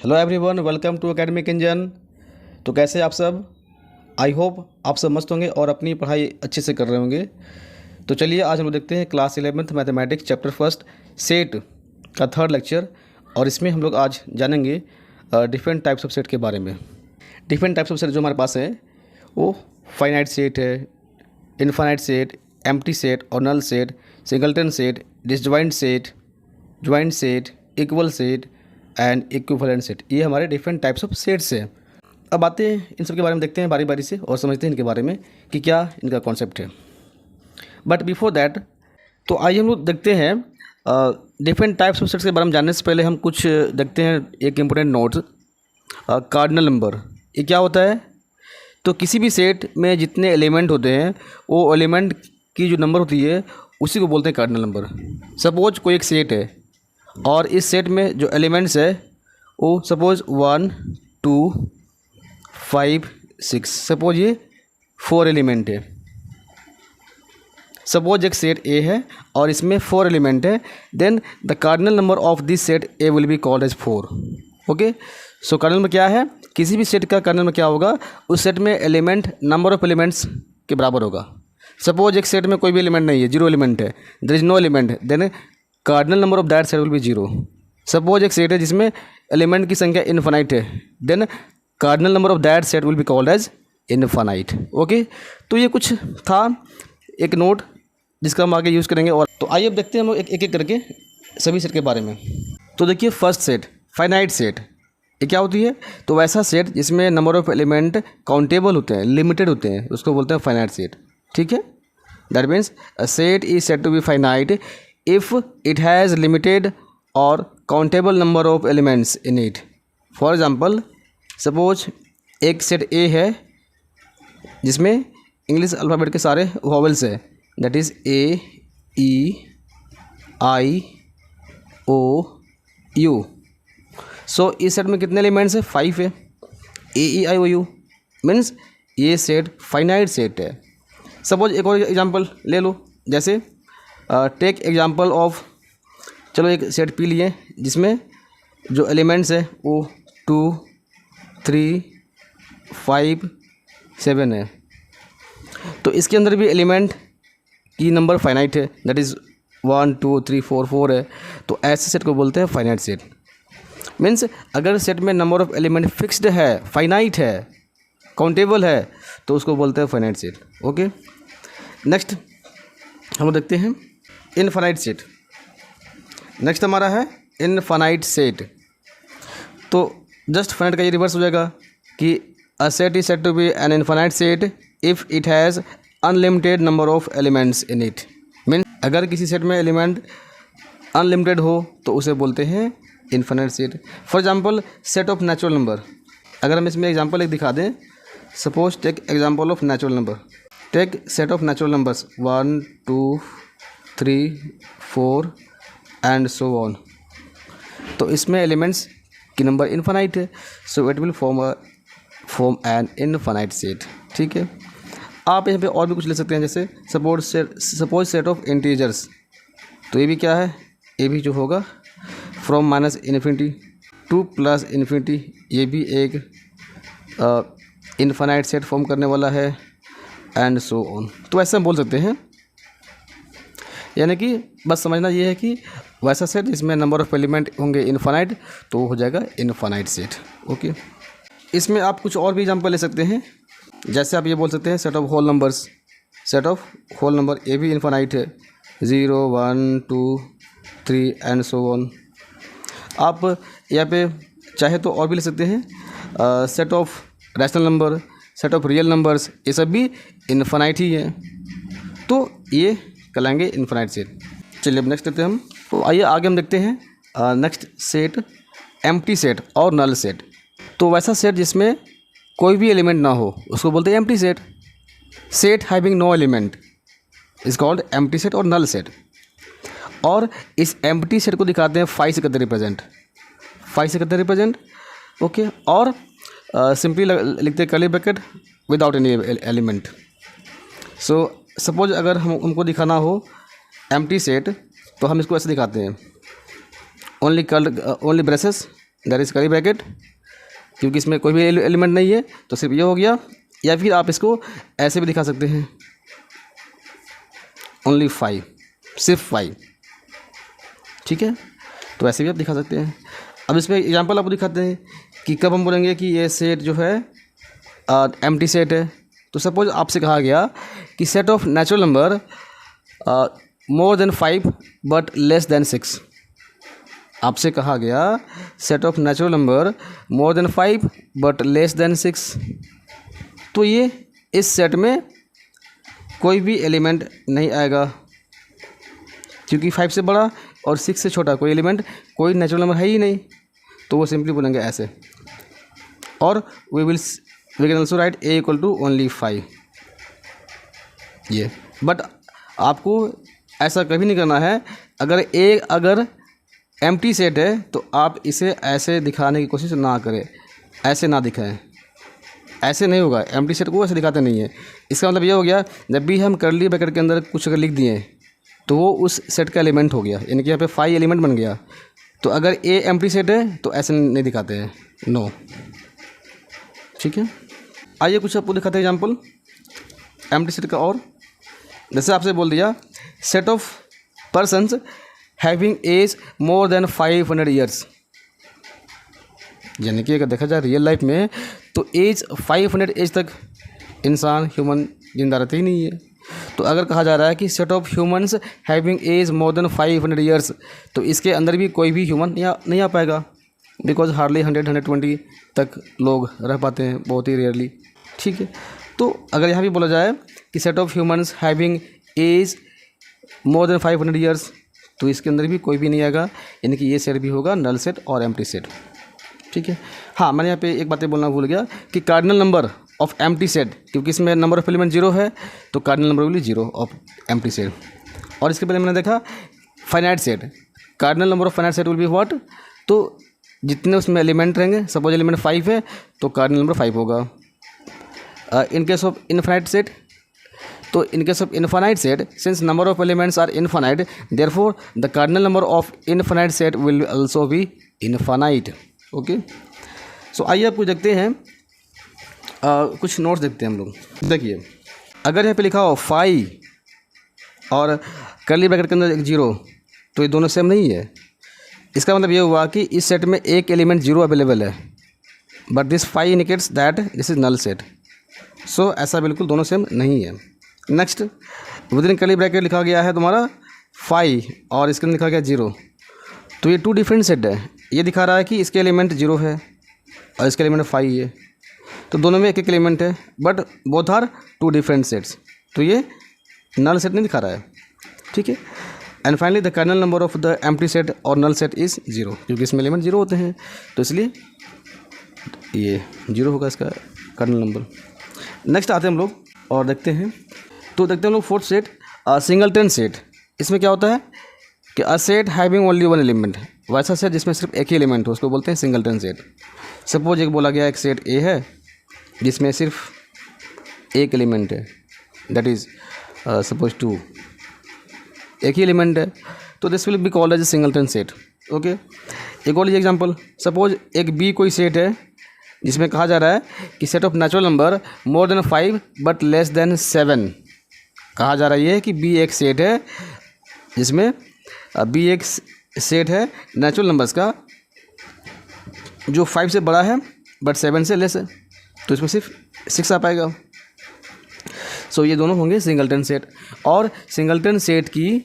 Hello everyone, welcome to academic engine. तो कैसे हैं आप सब? आई होप आप सब मस्त होंगे और अपनी पढ़ाई अच्छे से कर रहे होंगे। तो चलिए आज हम लोग देखते हैं class 11th mathematics chapter first set का थर्ड लेक्चर। और इसमें हम लोग आज जानेंगे डिफरेंट टाइप्स ऑफ सेट के बारे में। डिफरेंट टाइप्स ऑफ सेट जो हमारे पास है वो फाइनाइट सेट है, इनफाइनाइट सेट, एम्प्टी सेट और null set, singleton set, disjoint set, joint set, equal set and equivalent set. ये हमारे डिफरेंट टाइप्स ऑफ सेट्स हैं। अब आते हैं इन सब के बारे में देखते हैं बारी बारी से और समझते हैं इनके बारे में कि क्या इनका कॉन्सेप्ट है। बट बिफोर दैट तो आइए हम लोग देखते हैं डिफरेंट टाइप्स ऑफ सेट्स के बारे में। जानने से पहले हम कुछ देखते हैं एक इम्पोर्टेंट नोट्स। कार्डिनल नंबर ये क्या होता है? तो किसी भी सेट में जितने एलिमेंट होते हैं वो एलिमेंट की जो नंबर होती है उसी को बोलते हैं कार्डिनल नंबर। सपोज कोई एक सेट है और इस सेट में जो एलिमेंट्स है वो सपोज 1 2 5 6, सपोज ये 4 एलिमेंट है। सपोज एक सेट ए है और इसमें 4 एलिमेंट है, then the cardinal number of this set A will be called as 4। Okay, so cardinal number क्या है? किसी भी सेट का कार्डिनल नंबर क्या होगा? उस सेट में एलिमेंट नंबर ऑफ एलिमेंट्स के बराबर होगा। सपोज एक सेट में कोई भी एलिमेंट नहीं है, 0 एलिमेंट है, there is no element, then cardinal number of that set will be 0। Suppose एक सेट है जिसमें एलिमेंट की संख्या इनफाइनाइट है, then cardinal number of that set will be called as infinite. Okay, तो ये कुछ था एक नोट जिसका हम आगे यूज़ करेंगे। और तो आइए अब देखते हैं हम लोग एक एक करके सभी सेट के बारे में। तो देखिए फर्स्ट सेट फाइनाइट सेट, ये क्या होती है? तो वैसा सेट जिसमें नंबर ऑफ एलिमेंट काउंटेबल होते हैं, लिमिटेड होते हैं, उसको बोलते हैं फाइनाइट सेट। ठीक है, that means a set is said to be finite if it has limited or countable number of elements in it. For example, suppose एक सेट A है जिसमें इंग्लिश अल्फ़ाबेट के सारे वॉवल्स है, that is A E I O U। सो इस set में कितने elements है? 5 है। A E I O U means ये सेट फाइनाइट सेट है। सपोज एक और एग्जांपल ले लो, जैसे टेक एग्जांपल ऑफ, चलो एक सेट पी लिए जिसमें जो एलिमेंट्स है वो 2 3 5 7 है। तो इसके अंदर भी एलिमेंट की नंबर फाइनाइट है, दैट इज़ 1 2 3 4 4 है। तो ऐसे सेट को बोलते हैं फाइनाइट सेट। मीन्स अगर सेट में नंबर ऑफ एलिमेंट फिक्स्ड है, फाइनाइट है, काउंटेबल है, तो उसको बोलते हैं फाइनाइट सेट। ओके, नेक्स्ट हम देखते हैं इनफाइनाइट सेट। नेक्स्ट हमारा है इनफाइनाइट सेट। तो जस्ट फाइनाइट का ये रिवर्स हो जाएगा कि a set is said to be an infinite set if it has unlimited number of elements in it. Mean अगर किसी सेट में एलिमेंट अनलिमिटेड हो तो उसे बोलते हैं infinite set. For example set of natural number, अगर हम इसमें एग्जांपल एक दिखा दें, suppose take example of natural number, take set of natural numbers 1 2 3 4 and so on. तो इसमें एलिमेंट्स की नंबर इनफाइनाइट है, so it will form an infinite set. ठीक है, आप यहाँ पे और भी कुछ ले सकते हैं, जैसे सपोज सेट ऑफ इंटीजर्स। तो ये भी क्या है? ये भी जो होगा from minus infinity two plus infinity, ये भी एक इनफाइनाइट सेट फॉर्म करने वाला है एंड सो ऑन। तो ऐसा हम बोल सकते हैं, यानी कि बस समझना ये है कि वैसा सेट जिसमें नंबर ऑफ एलिमेंट होंगे इनफाइनाइट तो हो जाएगा इनफाइनाइट सेट। ओके, इसमें आप कुछ और भी एग्जांपल ले सकते हैं, जैसे आप ये बोल सकते हैं set of whole numbers. Set of whole number ये भी इनफाइनाइट है, 0 1 2 3 एंड सो ऑन। आप यहाँ पे चाहे तो और भी ले सकते हैं, set of rational number, set of real numbers, ये सब भी इनफाइनाइट ही है, तो ये कहलाएंगे इनफाइनाइट सेट। चलिए अब नेक्स्ट देखते हैं हम। तो आइए आगे हम देखते हैं नेक्स्ट सेट एम्प्टी सेट और नल सेट। तो वैसा सेट जिसमें कोई भी एलिमेंट ना हो उसको बोलते हैं empty set. Set having no element is called empty set और नल सेट। और इस एम्प्टी सेट को दिखाते हैं 5 से करते रिप्रेजेंट, 5 से करते रिप्रेजेंट। ओके, और सिंपली लिखते हैं curly bracket without any element. So suppose अगर हमको दिखाना हो एम्प्टी सेट तो हम इसको ऐसे दिखाते हैं, only braces that is curly bracket, क्योंकि इसमें कोई भी एलिमेंट नहीं है तो सिर्फ ये हो गया। या फिर आप इसको ऐसे भी दिखा सकते हैं, ओनली 5, सिर्फ 5, ठीक है। तो ऐसे भी आप दिखा सकते हैं। अब इसमें एग्जांपल आपको दिखाते हैं कि कब हम बोलेंगे कि ये सेट जो है एम्प्टी सेट है। तो सपोज आपसे कहा गया कि set of natural number more than 5 but less then 6। आपसे कहा गया set of natural number more than 5 but less then 6। तो ये इस सेट में कोई भी एलिमेंट नहीं आएगा, क्योंकि 5 से बड़ा और 6 से छोटा कोई एलिमेंट, कोई नेचुरल नंबर है ही नहीं। तो वो सिंपली बोलेंगे ऐसे। और we can also write a equal to only 5 ये। बट आपको ऐसा कभी नहीं करना है। अगर एम्प्टी सेट है तो आप इसे ऐसे दिखाने की कोशिश ना करें, ऐसे ना दिखाएं, ऐसे नहीं होगा। एम्प्टी सेट को ऐसे दिखाते नहीं है। इसका मतलब ये हो गया, जब भी हम कर्ली ब्रैकेट के अंदर कुछ अगर लिख दिए तो वो उस सेट का एलिमेंट हो गया, यानी कि यहाँ पे 5 एलिमेंट बन गया। तो अगर ए एम्प्टी सेट है तो ऐसे नहीं दिखाते हैं, नो, ठीक है। आइए कुछ आपको दिखाते हैं एग्जाम्पल एम्प्टी सेट का। और जैसे आपसे बोल दिया set of persons having age more than 500 years, यानी कि अगर देखा जाए रियल लाइफ में तो एज 500 एज तक इंसान ह्यूमन जिंदा रहते ही नहीं है। तो अगर कहा जा रहा है कि set of humans having age more than 500 years, तो इसके अंदर भी कोई भी ह्यूमन नहीं आ पाएगा, बिकॉज हार्डली 100-120 तक लोग रह पाते हैं, बहुत ही रेयरली, ठीक है। तो अगर यहाँ भी बोला जाए कि set of humans having age more than 500 years, तो इसके अंदर भी कोई भी नहीं आएगा, यानी कि ये सेट भी होगा नल सेट और एम्प्टी सेट, ठीक है। हाँ, मैंने यहाँ पे एक बातें बोलना भूल गया कि cardinal number of empty set, क्योंकि इसमें नंबर ऑफ एलिमेंट 0 है तो cardinal number will be 0 of empty set. और इसके पहले मैंने देखा finite set, cardinal number of finite set will be what, तो जितने उसमें एलिमेंट रहेंगे, सपोज एलिमेंट 5 है तो कार्डिनल नंबर 5 होगा। In case of infinite set, तो in case of infinite set since number of elements are infinite therefore the cardinal number of infinite set will also be infinite, okay. So आइए आप कुछ देखते हैं, कुछ notes देखते हैं हम लोग। देखिए अगर यहाँ पे लिखा हो 5 और कर्ली ब्रैकेट के अंदर एक 0, तो ये दोनों सेम नहीं है। इसका मतलब ये हुआ कि इस सेट में एक एलिमेंट 0 अवेलेबल है, but this 5 indicates that this is null set. So ऐसा बिल्कुल दोनों सेम नहीं है। Next, within curly bracket लिखा गया है तुम्हारा 5 और इसके अंदर लिखा गया 0, तो ये 2 डिफरेंट सेट है। ये दिखा रहा है कि इसके एलिमेंट 0 है और इसके एलिमेंट 5 है, तो दोनों में एक एक एलिमेंट है, but both are 2 different sets, तो ये नल सेट नहीं दिखा रहा है, ठीक है। And finally the cardinal number of the empty set और नल सेट इज़ 0, क्योंकि इसमें एलिमेंट 0 होते हैं, तो इसलिए ये 0 होगा इसका कर्नल नंबर। नेक्स्ट आते हैं हम लोग और देखते हैं, तो देखते हैं हम लोग फोर्थ सेट, सिंगलटन सेट। इसमें क्या होता है कि a set having only 1 element, वैसा सेट जिसमें सिर्फ एक ही एलिमेंट हो उसको बोलते हैं सिंगलटन सेट। सपोज एक बोला गया एक सेट ए है जिसमें सिर्फ एक एलिमेंट है, दैट इज़ सपोज 2, एक ही एलिमेंट है, तो this will be called as a singleton set, okay. एक और एग्जांपल, सपोज एक बी कोई सेट है जिसमें कहा जा रहा है कि set of natural number more than 5 but less than 7। कहा जा रहा है ये कि बी एक सेट है जिसमें बी एक सेट है नेचुरल नंबर्स का जो 5 से बड़ा है बट 7 से लेस है, तो इसमें सिर्फ 6 आ पाएगा। सो ये दोनों होंगे सिंगलटन सेट, और सिंगलटन सेट की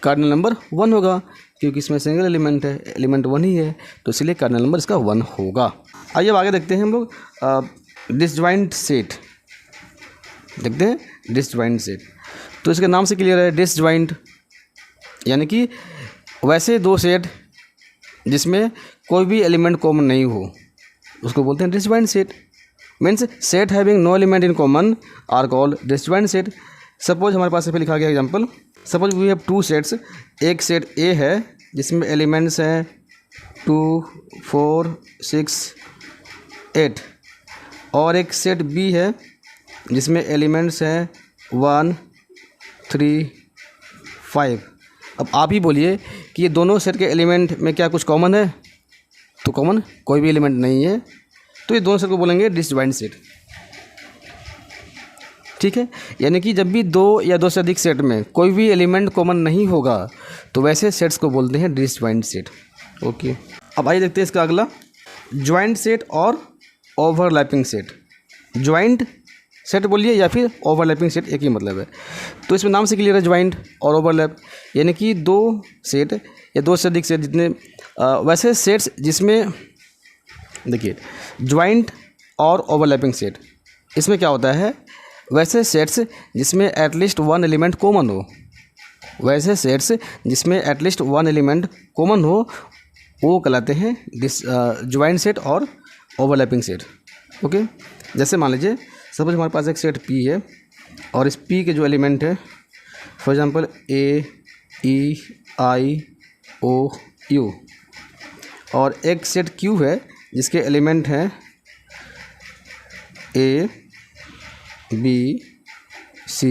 कार्डिनल नंबर 1 होगा, क्योंकि इसमें सिंगल एलिमेंट है, एलिमेंट 1 ही है, तो इसलिए कार्डिनल नंबर इसका 1 होगा। आइए अब आगे देखते हैं हम लोग डिसजॉइंट सेट। देखते हैं डिसजॉइंट सेट, तो इसके नाम से क्लियर है, डिसजॉइंट यानी कि वैसे 2 सेट जिसमें कोई भी एलिमेंट कॉमन नहीं हो उसको बोलते हैं disjoint set. Means set having no element in common are called disjoint set. Suppose हमारे पास पे लिखा गया example, suppose we have 2 sets, एक सेट ए है जिसमें एलिमेंट्स हैं 2, 4, 6, 8, और एक सेट बी है जिसमें एलिमेंट्स हैं 1, 3, 5। अब आप ही बोलिए कि ये दोनों सेट के एलिमेंट में क्या कुछ कॉमन है, तो कॉमन कोई भी एलिमेंट नहीं है, तो ये दोनों सेट को बोलेंगे डिसजॉइंट सेट। ठीक है, यानी कि जब भी दो या दो से अधिक सेट में कोई भी एलिमेंट कॉमन नहीं होगा तो वैसे सेट्स को बोलते हैं डिसजॉइंट सेट। ओके, अब आइए देखते हैं इसका अगला, ज्वाइंट सेट और ओवरलैपिंग सेट। ज्वाइंट सेट बोलिए या फिर ओवरलैपिंग सेट, एक ही मतलब है। तो इसमें नाम से क्लियर है, ज्वाइंट और ओवरलैप, यानी कि दो सेट या दो से अधिक सेट जितने वैसे सेट्स जिसमें देखिए ज्वाइंट और ओवरलैपिंग सेट, इसमें क्या होता है, वैसे सेट्स जिसमें एटलीस्ट वन एलिमेंट कॉमन हो, वैसे सेट्स जिसमें एटलीस्ट वन एलिमेंट कॉमन हो वो कहलाते हैं ज्वाइंट सेट और ओवरलैपिंग सेट। ओके, जैसे मान लीजिए सपोज हमारे पास एक सेट P है और इस P के जो एलिमेंट है for example A, E, I, O, U, और एक सेट Q है जिसके एलिमेंट हैं A, B, C,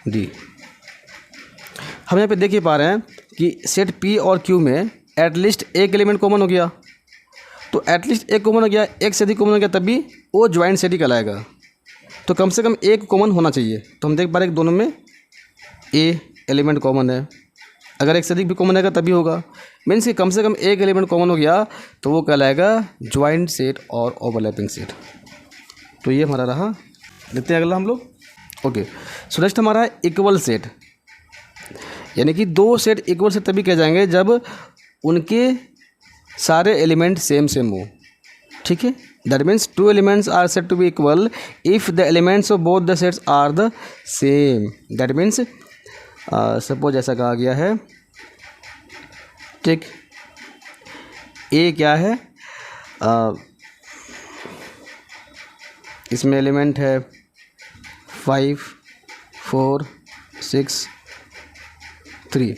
D। हम यहाँ पे देख ही पा रहे हैं कि सेट P और Q में एटलीस्ट एक एलिमेंट कॉमन हो गया, तो एटलीस्ट एक कॉमन हो गया, एक से अधिक कॉमन हो गया तब भी वो ज्वाइंट सेट ही कहलाएगा। तो कम से कम एक कॉमन होना चाहिए, तो हम देख पा रहे हैं कि दोनों में ए एलिमेंट कॉमन है, अगर एक से अधिक भी कॉमन आएगा तभी होगा, मीन्स कि कम से कम एक एलिमेंट कॉमन हो गया तो वो कहलाएगा ज्वाइंट सेट और ओवरलैपिंग सेट। तो ये हमारा रहा। देखते हैं अगला हम लोग। ओके, सो नेक्स्ट हमारा है इक्वल सेट, यानी कि दो सेट इक्वल सेट तभी कह जाएंगे जब उनके सारे एलिमेंट सेम हो। ठीक है, that means two elements are said to be equal if the elements of both the sets are the same. That means suppose ऐसा कहा गया है, ठीक, ए क्या है, इसमें एलिमेंट है 5, 4, 6, 3,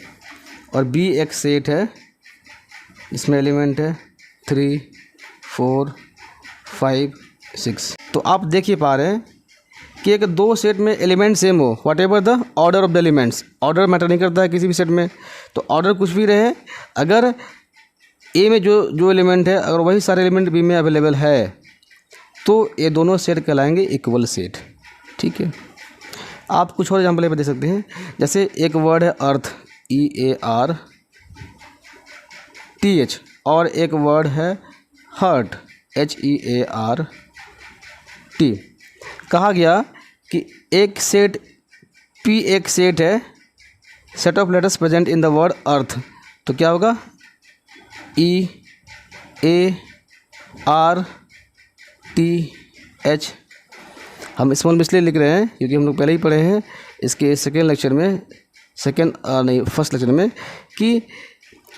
और बी एक सेट है, इसमें एलिमेंट है 3, 4, 5, 6। तो आप देख ही पा रहे हैं कि एक दो सेट में एलिमेंट सेम हो, what ever the order of the elements, order matter नहीं करता है किसी भी सेट में, तो ऑर्डर कुछ भी रहे, अगर ए में जो एलिमेंट है अगर वही सारे एलिमेंट बी में अवेलेबल है तो ये दोनों सेट कहलाएंगे इक्वल सेट। ठीक है, आप कुछ और एग्जाम्पल दे सकते हैं, जैसे एक वर्ड है अर्थ, EARTH, और एक वर्ड है हर्ट, HEART। कहा गया कि एक सेट P एक सेट है, set of letters present in the word earth, तो क्या होगा, EARTH। हम स्मॉल में इसलिए लिख रहे हैं क्योंकि हम लोग पहले ही पढ़े हैं इसके फर्स्ट लेक्चर में कि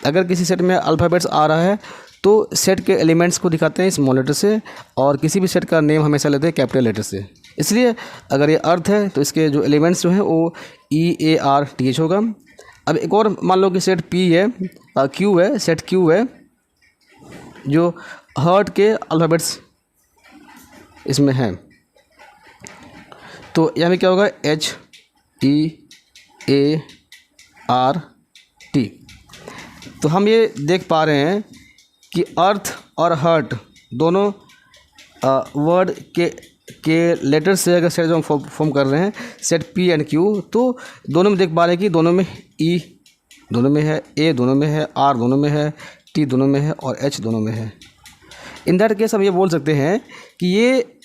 अगर किसी सेट में अल्फ़ाबेट्स आ रहा है तो सेट के एलिमेंट्स को दिखाते हैं स्मॉल लेटर से, और किसी भी सेट का नेम हमेशा लेते हैं कैपिटल लेटर से। इसलिए अगर ये अर्थ है तो इसके जो एलिमेंट्स जो हैं वो EARTH होगा। अब एक और मान लो कि सेट P है, Q है, सेट Q है जो हर्ट के अल्फ़ाबेट्स इसमें हैं, तो यहाँ में क्या होगा, HEART। तो हम ये देख पा रहे हैं कि अर्थ और हर्ट दोनों वर्ड के लेटर से अगर सेट जो हम फॉर्म कर रहे हैं सेट P एंड Q, तो दोनों में देख पा रहे हैं कि दोनों में E दोनों में है, A दोनों में है, R दोनों में है, T दोनों में है और H दोनों में है। इन दैट केस हम ये बोल सकते हैं कि ये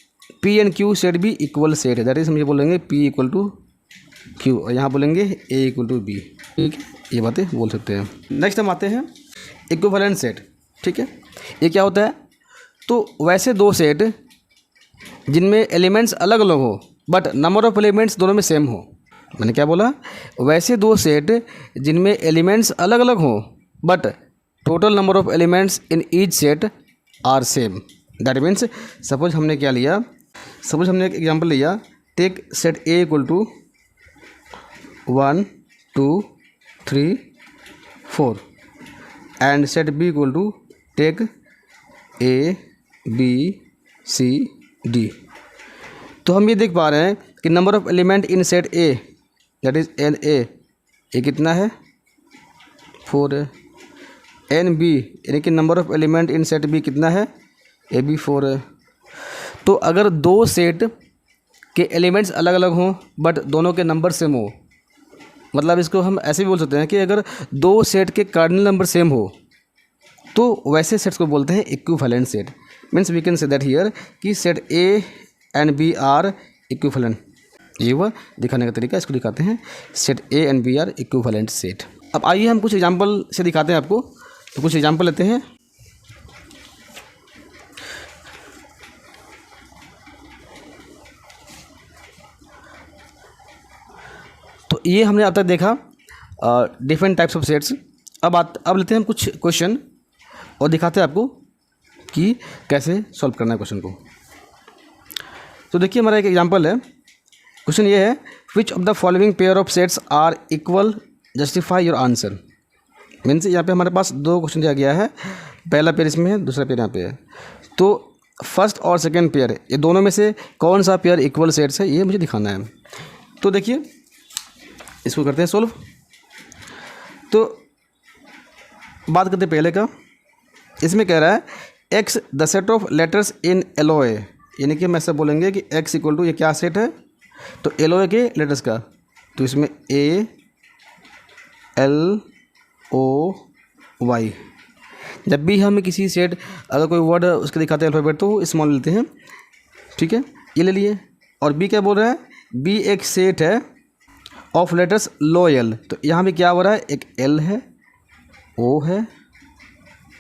P एंड Q सेट भी इक्वल सेट है। दैट इज़ हम ये बोलेंगे P इक्वल टू Q और यहाँ बोलेंगे A इक्वल टू B। ठीक है, ये बातें बोल सकते हैं। नेक्स्ट हम आते हैं इक्विवेलेंट सेट। ठीक है, ये क्या होता है, तो वैसे दो सेट जिनमें एलिमेंट्स अलग अलग हो बट नंबर ऑफ एलिमेंट्स दोनों में सेम हो। मैंने क्या बोला, वैसे दो सेट जिनमें एलिमेंट्स अलग अलग हो but total number of elements in each set are same. That means suppose हमने क्या लिया, सपोज हमने एक एग्जांपल लिया, take set A equal to 1, 2, 3, 4 and set B equal to take A, B, C, D। तो हम ये देख पा रहे हैं कि number of element in set A that is NA, ये कितना है, 4 है, एन बी, यानी कि number of element in set B कितना है, ए बी 4 है। तो अगर दो सेट के एलिमेंट्स अलग अलग हों बट दोनों के नंबर सेम हो, मतलब इसको हम ऐसे भी बोल सकते हैं कि अगर दो सेट के कार्डिनल नंबर सेम हो तो वैसे सेट्स को बोलते हैं equivalent set. Means we can say that here कि set A and B are equivalent. ये वह दिखाने का तरीका, इसको दिखाते हैं set A and B are equivalent set. अब आइए हम कुछ एग्जांपल से दिखाते हैं आपको। तो कुछ एग्जांपल लेते हैं। तो ये हमने अब तक देखा डिफरेंट टाइप्स ऑफ सेट्स। अब लेते हैं हम कुछ क्वेश्चन और दिखाते हैं आपको कि कैसे सॉल्व करना है क्वेश्चन को। तो देखिए हमारा एक एग्जांपल है। क्वेश्चन ये है, which of the following pair of sets are equal, justify your answer. Means यहाँ पे हमारे पास दो क्वेश्चन दिया गया है, पहला पेयर इसमें है, दूसरा पेयर यहाँ पे है। तो फर्स्ट और सेकेंड पेयर, ये दोनों में से कौन सा पेयर इक्वल सेट्स है ये मुझे दिखाना है। तो देखिए इसको करते हैं सोल्व। तो बात करते हैं पहले का। इसमें कह रहा है x the set of letters in LOA, यानी कि हम ऐसा बोलेंगे कि एक्स इक्वल टू, ये क्या सेट है, तो एलओए के लेटर्स का। तो इसमें ए एल ओ वाई, जब भी हम किसी सेट अगर कोई वर्ड उसके दिखाते हैं अल्फ़ाबेट तो स्मॉल लेते हैं, ठीक है, ये ले लिए। और बी क्या बोल रहा है, बी एक सेट है ऑफ लेटर्स लो एल। तो यहाँ पे क्या हो रहा है, एक एल है, ओ है,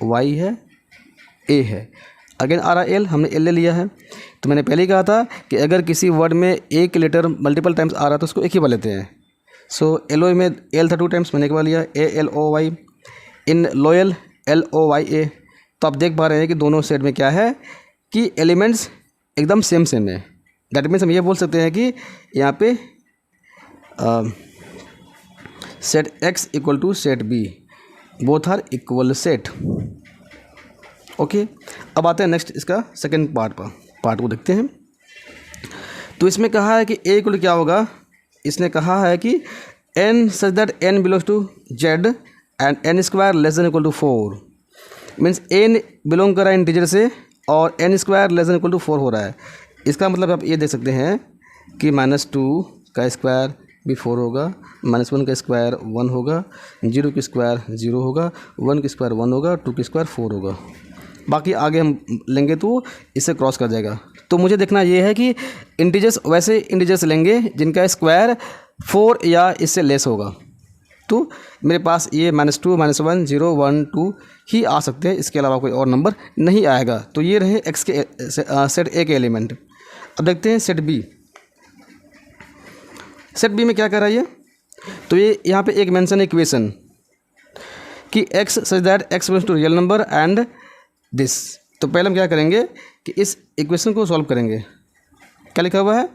वाई है, ए है, अगेन आ रहा है एल, हमने एल ले लिया है। तो मैंने पहले ही कहा था कि अगर किसी वर्ड में एक लेटर मल्टीपल टाइम्स आ रहा है तो उसको एक ही बार लेते हैं। सो एल ओ में एल था 2 टाइम्स, मैंने एक बार लिया, A L O Y, in loyal L O Y A. तो आप देख पा रहे हैं कि दोनों सेट में क्या है कि एलिमेंट्स एकदम सेम सेम है। दैट मीन्स हम ये बोल सकते हैं कि यहाँ पे set X equal to set B, both are equal set. Okay, अब आते हैं नेक्स्ट इसका सेकेंड पार्ट को देखते हैं। तो इसमें कहा है कि ए इक्वल क्या होगा, इसने कहा है कि n such that n belongs to Z and n square less than equal to 4। Means n belong कर रहा है इंटीजर से और n square less than equal to 4 हो रहा है। इसका मतलब आप ये देख सकते हैं कि -2 का स्क्वायर भी 4 होगा, -1 का स्क्वायर 1 होगा, 0 का स्क्वायर 0 होगा, 1 का स्क्वायर 1 होगा, 2 का स्क्वायर 4 होगा। बाकी आगे हम लेंगे तो इससे क्रॉस कर जाएगा। तो मुझे देखना ये है कि इंटीजर्स वैसे इंटीजर्स लेंगे जिनका स्क्वायर 4 या इससे लेस होगा। तो मेरे पास ये -2, -1, 0, 1, 2 ही आ सकते हैं, इसके अलावा कोई और नंबर नहीं आएगा। तो ये रहे एक्स के सेट ए के एलिमेंट। अब देखते हैं सेट बी। सेट बी में क्या कर रहा है ये, तो ये यहाँ पे एक मेंशन इक्वेशन कि X such that X belongs to real number and this. तो पहले हम क्या करेंगे कि इस इक्वेशन को सॉल्व करेंगे। क्या लिखा हुआ है,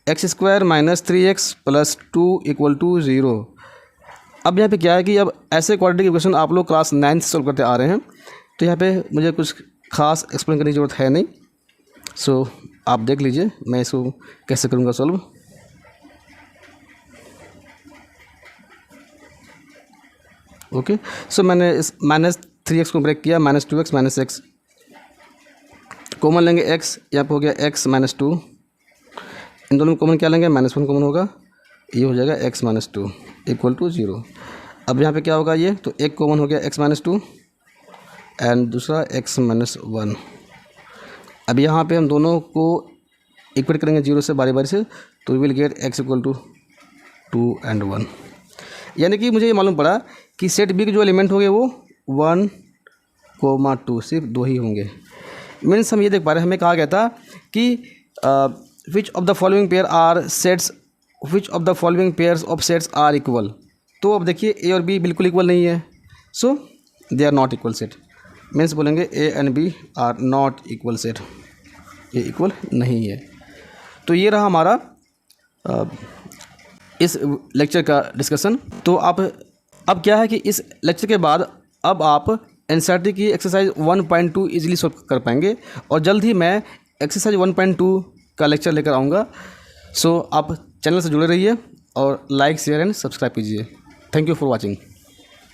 एक्स स्क्वायर -3x + 2 = 0। अब यहाँ पे क्या है कि अब ऐसे क्वाड्रेटिक इक्वेशन आप लोग क्लास 9 से सॉल्व करते आ रहे हैं, तो यहाँ पे मुझे कुछ खास एक्सप्लेन करने की ज़रूरत है नहीं। सो आप देख लीजिए मैं इसको कैसे करूँगा सॉल्व। ओके, सो मैंने इस -3x को ब्रेक किया, -2x -x कॉमन लेंगे, x यहाँ पे हो गया x -2, इन दोनों में कॉमन क्या लेंगे, -1 कॉमन होगा, ये हो जाएगा x -2 = 0। अब यहाँ पे क्या होगा ये, तो एक कॉमन हो गया x -2 एंड दूसरा x -1। अब यहाँ पे हम दोनों को इक्वेट करेंगे 0 से बारी बारी से, तो we will get x = 2 and 1। यानी कि मुझे ये मालूम पड़ा कि सेट बी के जो एलिमेंट होंगे वो 1, 2 सिर्फ 2 ही होंगे। मीन्स हम ये देख पा रहे हैं, हमें कहा गया था कि which of the following pair are sets, which of the following pairs of sets are equal. तो अब देखिए ए और बी बिल्कुल इक्वल नहीं है, so they are not equal set. Means बोलेंगे A and B are not equal set, ये equal नहीं है। तो ये रहा हमारा इस लेक्चर का डिस्कशन। तो आप अब क्या है कि इस लेक्चर के बाद अब आप एनसीईआरटी की एक्सरसाइज 1.2 ईजिली सॉल्व कर पाएंगे और जल्द ही मैं एक्सरसाइज 1.2 का लेक्चर लेकर आऊँगा। सो आप चैनल से जुड़े रहिए और लाइक, शेयर एंड सब्सक्राइब कीजिए। Thank you for watching.